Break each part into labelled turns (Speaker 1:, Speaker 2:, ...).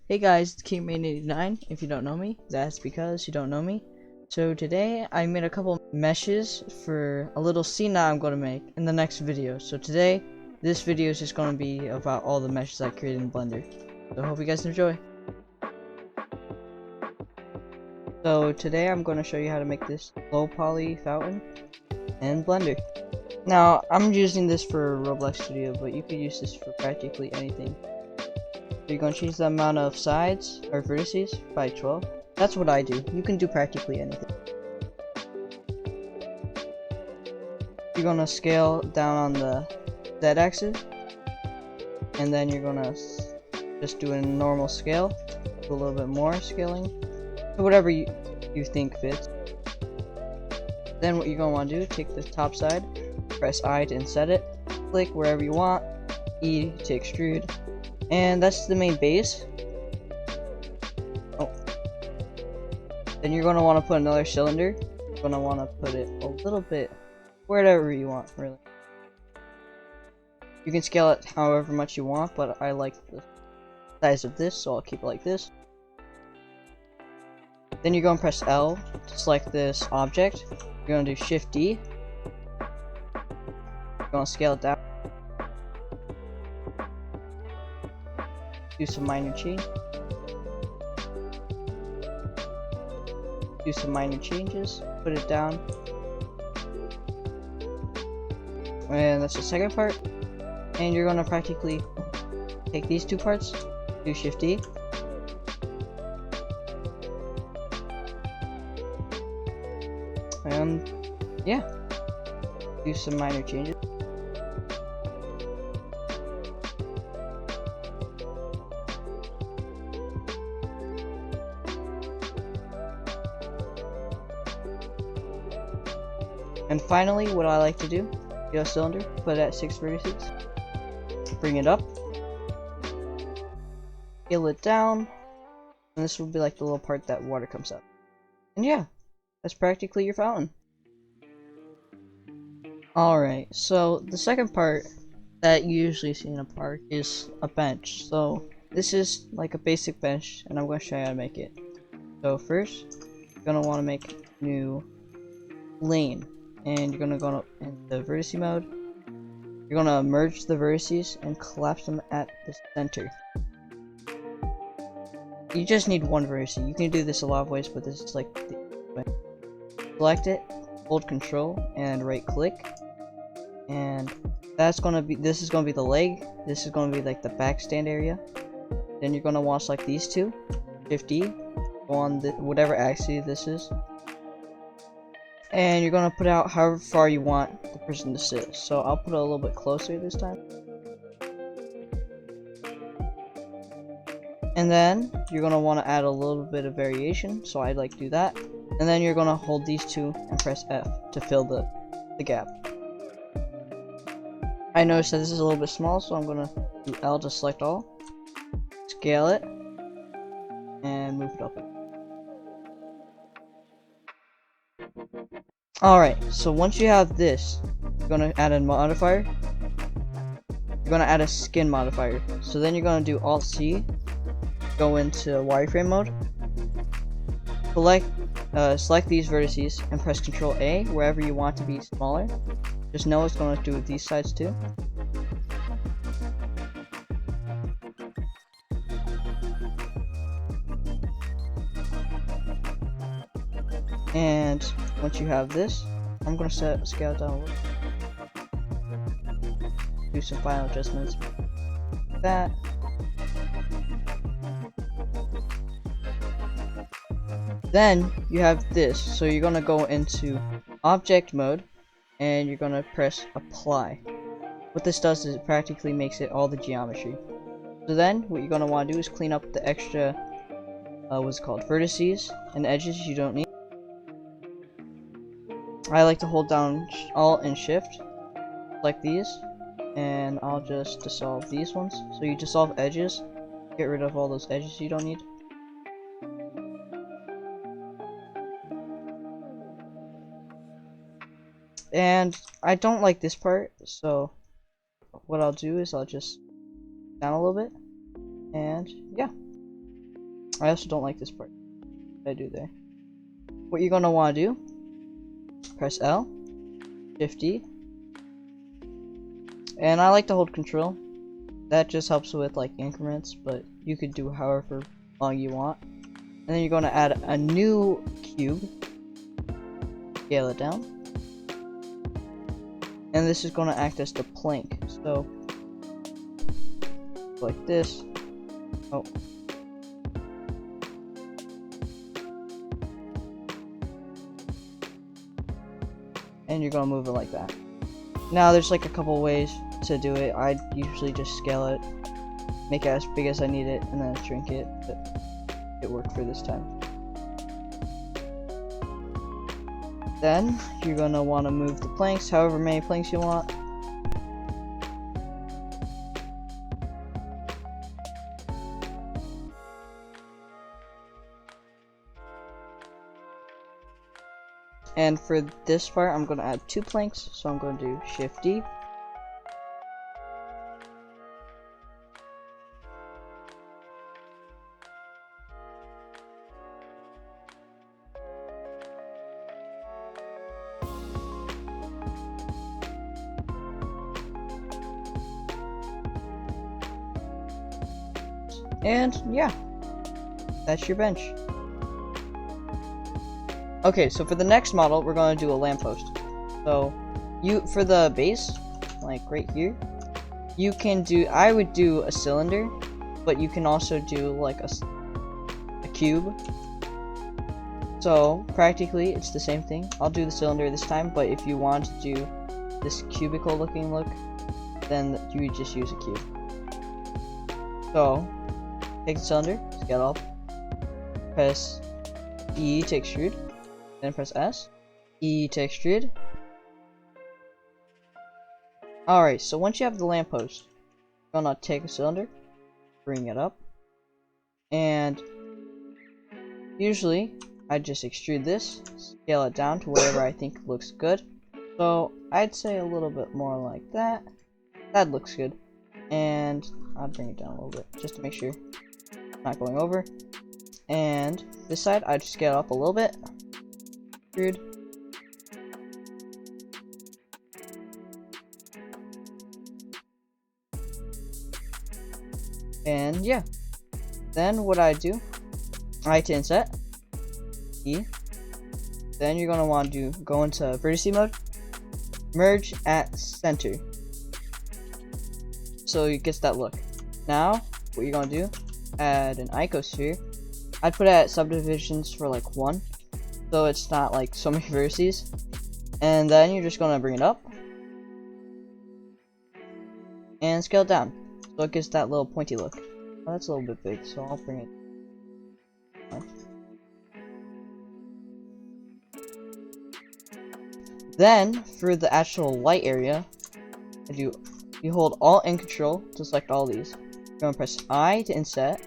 Speaker 1: Hey guys, it's KingMain89. If you don't know me, that's because you don't know me. So today I made a couple meshes for a little scene that I'm going to make in the next video. So today, this video is just going to be about all the meshes I created in Blender. So I hope you guys enjoy. So today I'm going to show you how to make this low poly fountain in Blender. Now, I'm using this for Roblox Studio, but you could use this for practically anything. So you're going to change the amount of sides or vertices by 12. That's what I do. You can do practically anything. You're going to scale down on the Z-axis, and then you're going to just do a normal scale, do a little bit more scaling, so whatever you think fits. Then what you're going to want to do, take the top side, press I to inset it, click wherever you want, E to extrude, and that's the main base. Then you're going to want to put another cylinder. You're going to want to put it a little bit wherever you want, really. You can scale it however much you want, but I like the size of this, so I'll keep it like this. Then you're going to press L to select this object. You're going to do Shift D. You're going to scale it down. Do some minor change. Do some minor changes. Put it down. And that's the second part. And you're going to practically take these two parts. Do Shift D. And yeah, do some minor changes. And finally, what I like to do, get a cylinder, put it at 6 vertices, bring it up, scale it down, and this will be like the little part that water comes out. And yeah, that's practically your fountain. Alright, so the second part that you usually see in a park is a bench. So this is like a basic bench, and I'm going to show you how to make it. So first, you're going to want to make a new lane. And you're gonna go in the vertice mode. You're gonna merge the vertices and collapse them at the center. You just need one vertex. You can do this a lot of ways, but this is like the way. Select it, hold Control, and right click, and that's gonna be. This is gonna be the leg. This is gonna be like the back stand area. Then you're gonna want to select these two. Shift D. Go on whatever axis this is. And you're gonna put out however far you want the person to sit. So I'll put it a little bit closer this time. And then you're gonna want to add a little bit of variation. So I'd like to do that. And then you're gonna hold these two and press F to fill the gap. I noticed that this is a little bit small, so I'm gonna do L to select all. Scale it. And move it up. Alright, so once you have this, you're going to add a modifier. You're going to add a skin modifier. So then you're going to do Alt-C, go into wireframe mode, select these vertices, and press Ctrl-A wherever you want to be smaller. Just know it's going to do with these sides too. And once you have this, I'm going to scale it down a little. Do some final adjustments. Like that. Then you have this. So you're going to go into object mode and you're going to press apply. What this does is it practically makes it all the geometry. So then what you're going to want to do is clean up the extra what's it called, vertices and edges you don't need. I like to hold down Alt and Shift, like these, and I'll just dissolve these ones. So you dissolve edges, get rid of all those edges you don't need. And I don't like this part, so what I'll do is I'll just down a little bit, and yeah. I also don't like this part. What I do there. What you're gonna want to do, press L, Shift D, and I like to hold Control. That just helps with like increments, but you could do however long you want. And then you're gonna add a new cube, scale it down, and this is gonna act as the plank. So like this. Oh. And you're gonna move it like that. Now there's like a couple ways to do it. I usually just scale it, make it as big as I need it, and then shrink it, but it worked for this time. Then you're gonna want to move the planks, however many planks you want. And for this part, I'm going to add 2 planks, so I'm going to do Shift D. And yeah, that's your bench. Okay, so for the next model, we're going to do a lamppost. So, for the base, like right here, you can do, I would do a cylinder, but you can also do like a cube. So, practically, it's the same thing. I'll do the cylinder this time, but if you want to do this cubicle looking look, then you would just use a cube. So, take the cylinder, scale up, press E to extrude. Then press S, E to extrude. Alright, so once you have the lamppost, you're gonna take a cylinder, bring it up, and usually I just extrude this, scale it down to whatever I think looks good. So I'd say a little bit more like that. That looks good. And I'll bring it down a little bit just to make sure it's not going over. And this side, I just scale it up a little bit. And yeah, then what I do, I hit inset E. Then you're gonna want to go into vertice mode, merge at center, so it gets that look. Now what you're gonna do, add an icosphere. I'd put it at subdivisions for like 1. So it's not like so many vertices. And then you're just gonna bring it up and scale it down, so it gives that little pointy look. Oh, that's a little bit big, so I'll bring it down. Then for the actual light area, you hold Alt and Control to select all these. You're gonna press I to inset,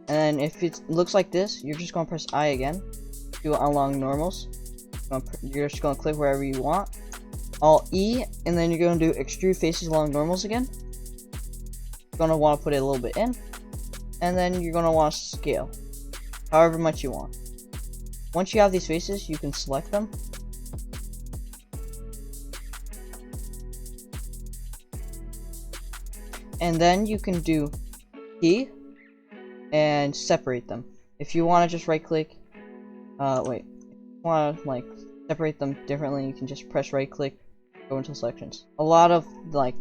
Speaker 1: and then if it looks like this, you're just gonna press I again. Do it along normals. You're just gonna click wherever you want. Alt E, and then you're gonna do extrude faces along normals again. You're gonna want to put it a little bit in, and then you're gonna want to scale however much you want. Once you have these faces, you can select them. And then you can do T and separate them. If you want to just right click, if you want to like separate them differently, you can just press right click, go into selections. A lot of like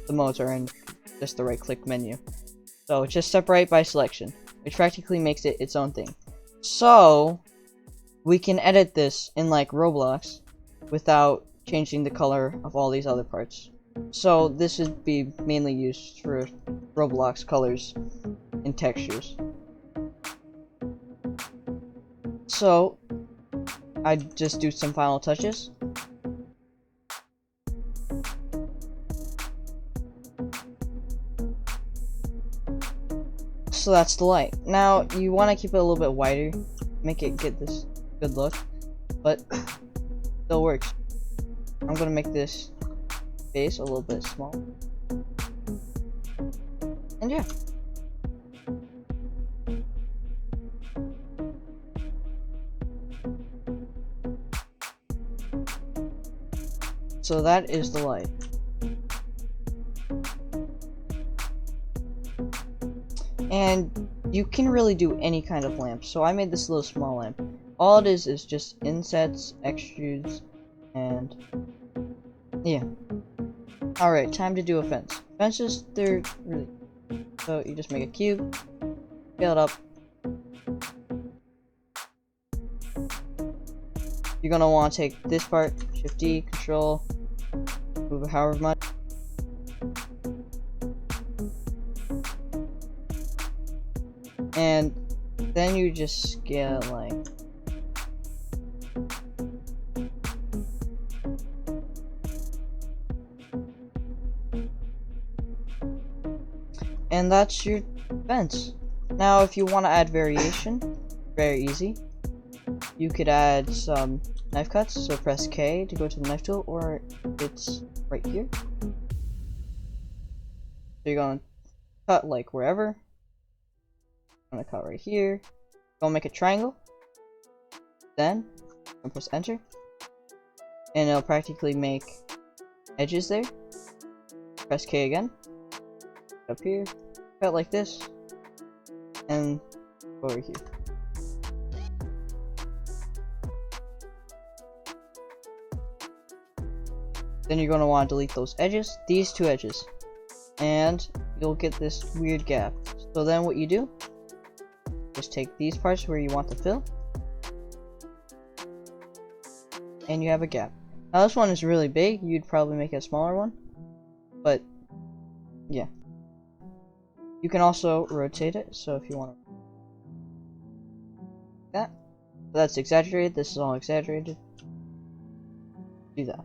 Speaker 1: the modes are in just the right click menu. So just separate by selection, which practically makes it its own thing. So we can edit this in like Roblox without changing the color of all these other parts. So this would be mainly used for Roblox colors and textures. So I just do some final touches. So that's the light. Now you want to keep it a little bit wider, make it get this good look, but still works. I'm gonna make this base a little bit small, and yeah. So that is the light. And you can really do any kind of lamp. So I made this little small lamp. All it is just insets, extrudes, and yeah. Alright, time to do a fence. Fences, they're really... So you just make a cube, scale it up. You're gonna want to take this part, Shift D, Control, move it however much. And then you just scale it like... And that's your fence. Now if you want to add variation, very easy. You could add some knife cuts, so press K to go to the knife tool, or it's right here. So you're gonna cut like wherever. I'm gonna cut right here. Go make a triangle. Then press enter. And it'll practically make edges there. Press K again. Up here. Cut like this. And over here. Then you're going to want to delete those edges, these two edges, and you'll get this weird gap. So then what you do, just take these parts where you want to fill, and you have a gap. Now this one is really big, you'd probably make a smaller one, but yeah. You can also rotate it, so if you want to that. That's exaggerated, this is all exaggerated. Do that.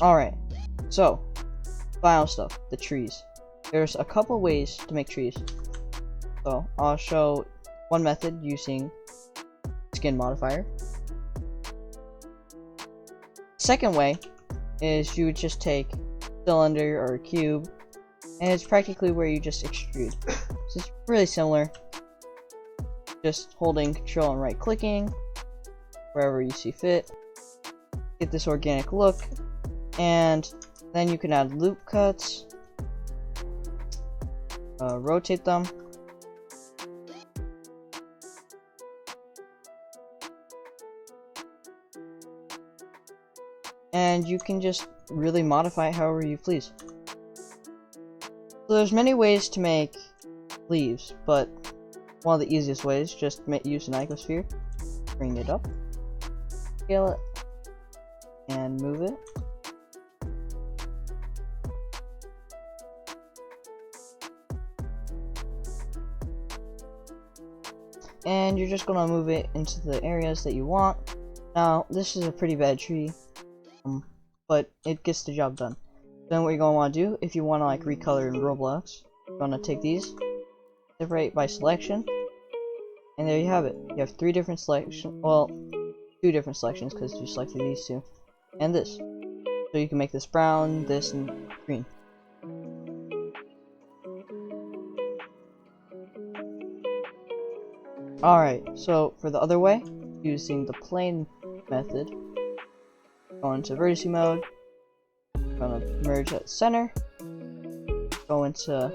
Speaker 1: Alright, so, final stuff, the trees. There's a couple ways to make trees. So, I'll show one method using skin modifier. Second way is you would just take cylinder or a cube, and it's practically where you just extrude. So it's really similar. Just holding control and right clicking, wherever you see fit. Get this organic look. And then you can add loop cuts, rotate them, and you can just really modify it however you please. So there's many ways to make leaves, but one of the easiest ways, just use an icosphere, bring it up, scale it, and move it. And you're just gonna move it into the areas that you want. Now, this is a pretty bad tree, but it gets the job done. Then what you're gonna want to do, if you want to like recolor in Roblox, you're gonna take these, separate by selection, and there you have it. You have three different selections, well, two different selections because you selected these two, and this. So you can make this brown, this, and green. Alright, so for the other way, using the plane method, go into vertice mode, gonna merge at center, go into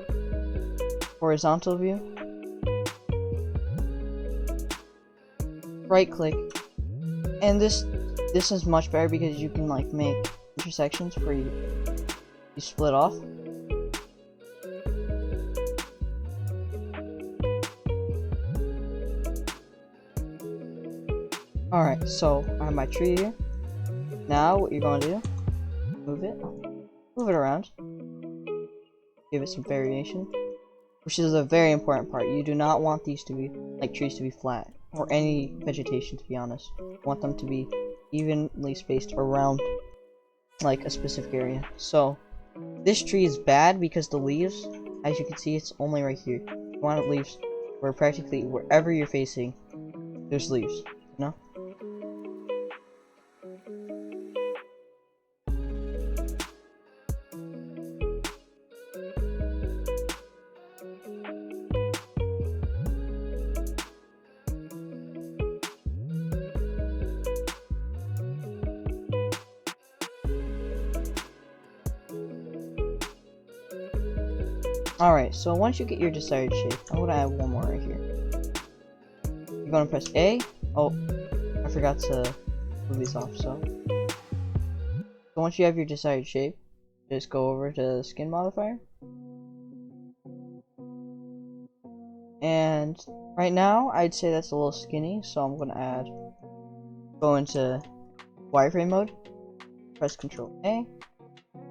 Speaker 1: horizontal view, right click, and this is much better because you can like make intersections where you split off. Alright, so I have my tree here. Now what you're going to do, move it around, give it some variation, which is a very important part. You do not want these to be, like trees to be flat, or any vegetation to be honest. You want them to be evenly spaced around like a specific area. So this tree is bad because the leaves, as you can see, it's only right here. You want leaves where practically wherever you're facing, there's leaves, you know? Alright, so once you get your desired shape, I'm gonna add one more right here. You're gonna press A. Oh, I forgot to move these off, so once you have your desired shape, just go over to the skin modifier. And right now, I'd say that's a little skinny, so I'm gonna go into wireframe mode, press Ctrl A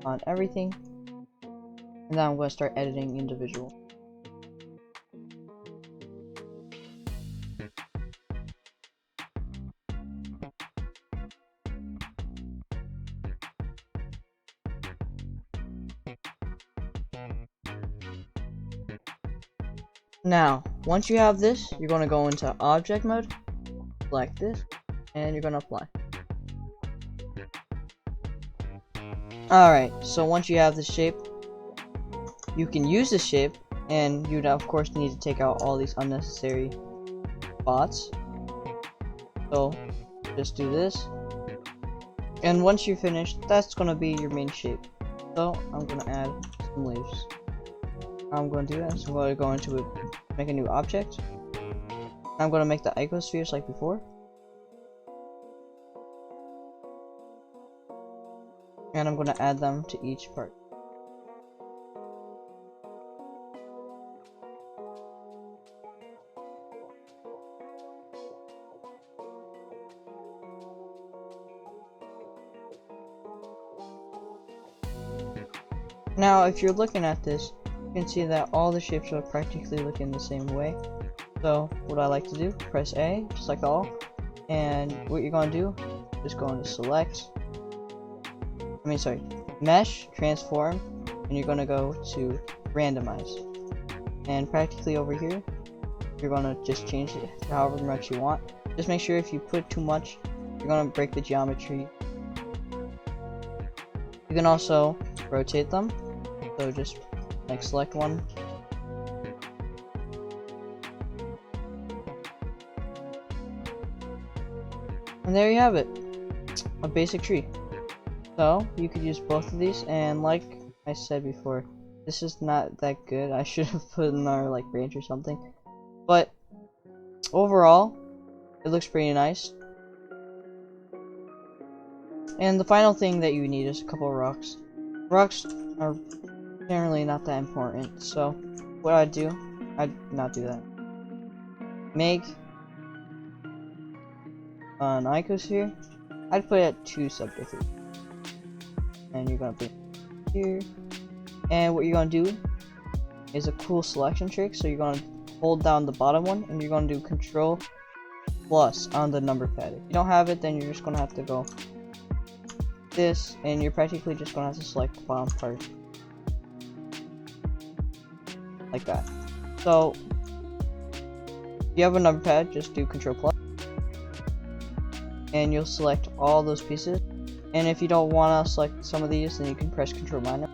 Speaker 1: on everything, and now I'm gonna start editing individual. Now, once you have this, you're going to go into object mode, select this, and you're going to apply. Alright, so once you have this shape, you can use this shape, and you'd of course need to take out all these unnecessary spots. So, just do this. And once you're finished, that's going to be your main shape. So, I'm going to add some leaves. I'm going to do that, so I'm going to go into it, make a new object. I'm going to make the icospheres like before. And I'm going to add them to each part. Now, if you're looking at this, you can see that all the shapes are practically looking the same way. So, what I like to do, press A, just like all, and what you're going to do, just go into select, mesh, transform, and you're going to go to randomize. And practically over here, you're going to just change it to however much you want. Just make sure if you put too much, you're going to break the geometry. You can also rotate them, so just like select one. And there you have it, a basic tree. So you could use both of these, and like I said before, this is not that good. I should have put another like branch or something, but overall it looks pretty nice. And the final thing that you need is a couple of rocks. Rocks are generally not that important, so what I'd not do that. Make an icosphere. I'd put it at 2 subdivisions. And you're gonna put it here. And what you're gonna do is a cool selection trick. So you're gonna hold down the bottom one, and you're gonna do Control plus on the number pad. If you don't have it, then you're just gonna have to go this, and you're practically just gonna have to select the bottom part like that. So if you have a number pad, just do Control plus, and you'll select all those pieces. And if you don't want to select some of these, then you can press Control minus.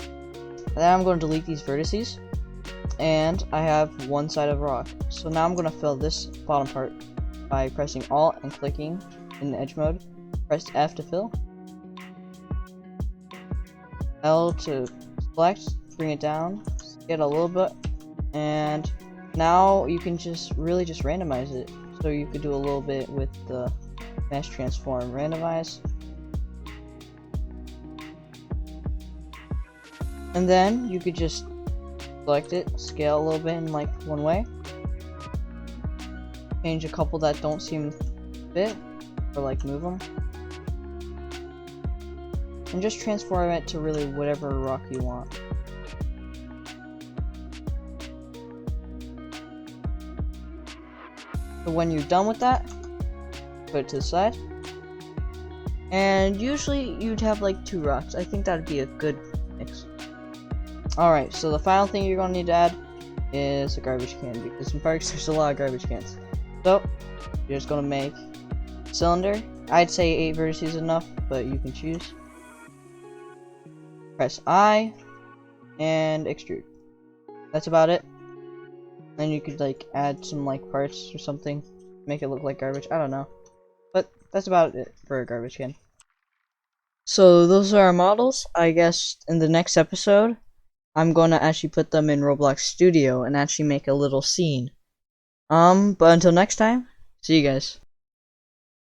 Speaker 1: And then I'm going to delete these vertices, and I have one side of rock. So now I'm going to fill this bottom part by pressing Alt and clicking in edge mode. Press F to fill, L to select, bring it down, get a little bit, and now you can just randomize it. So you could do a little bit with the mesh, transform, randomize, and then you could just select it, scale a little bit in like one way, change a couple that don't seem fit, or like move them, and just transform it to really whatever rock you want. So when you're done with that, put it to the side. And usually you'd have like 2 rocks. I think that'd be a good mix. Alright, so the final thing you're gonna need to add is a garbage can, because in parks there's a lot of garbage cans. So you're just gonna make a cylinder. I'd say 8 vertices is enough, but you can choose. Press I and extrude. That's about it. Then you could like add some like parts or something, make it look like garbage. I don't know, but that's about it for a garbage can. So those are our models. I guess in the next episode I'm gonna actually put them in Roblox Studio and actually make a little scene. But until next time, see you guys.